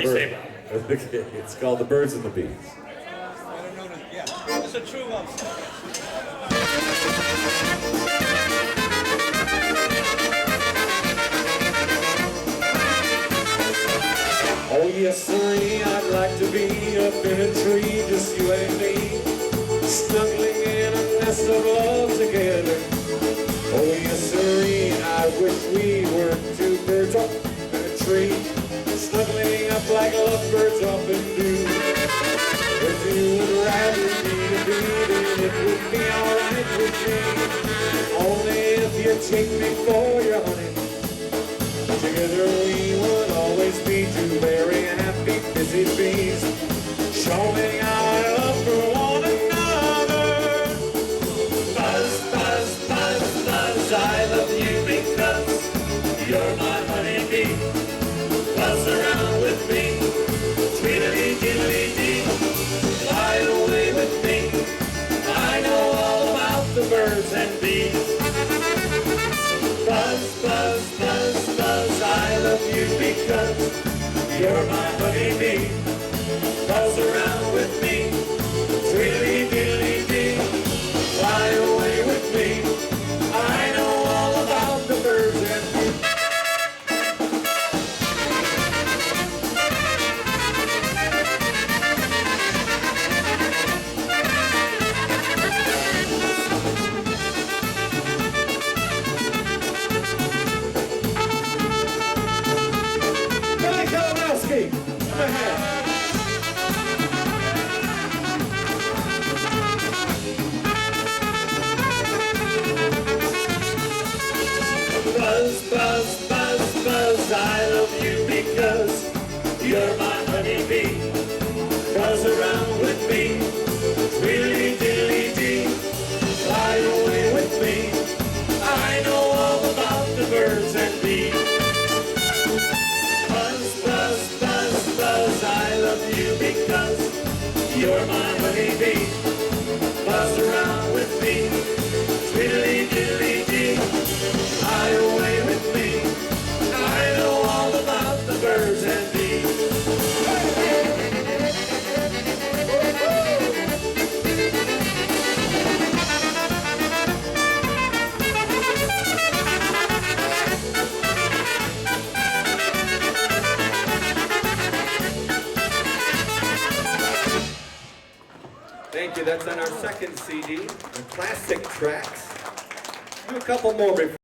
Okay, it's called The Birds and the Bees. It's a true love story. Oh yes, sirree, I'd like to be up in a tree, just you and me, snuggling in a nest of love together. Oh yes, sirree, I wish we were two birds up in a tree, snuggling up like lovebirds often do. If you would rather me to be, then it would be alright with me. Only if you take me for your honey. Together we would always be two very happy, busy bees, showing our love for one another. Buzz, buzz, buzz, buzz, I love you because you're my honeybee. Buzz around with me, tweedledee-diddly-dee, fly away with me. I know all about the birds and bees. Buzz, buzz, buzz, buzz, I love you because you're my honeybee. Buzz around with me, tweedledee-diddly-dee, fly away with me. I know all about the birds and bees. Buzz, buzz, buzz, buzz, I love you because you're my honeybee. Buzz around with me, tweedledee-diddly-dee, fly away with me. I know all about the birds and bees. Buzz, buzz, buzz, buzz, I love you because you're my honeybee. Buzz around with me, tweedledee-diddly-dee, fly away with me. I know all about the birds and bees. Thank you. That's on our second CD, the classic tracks. Do a couple more before.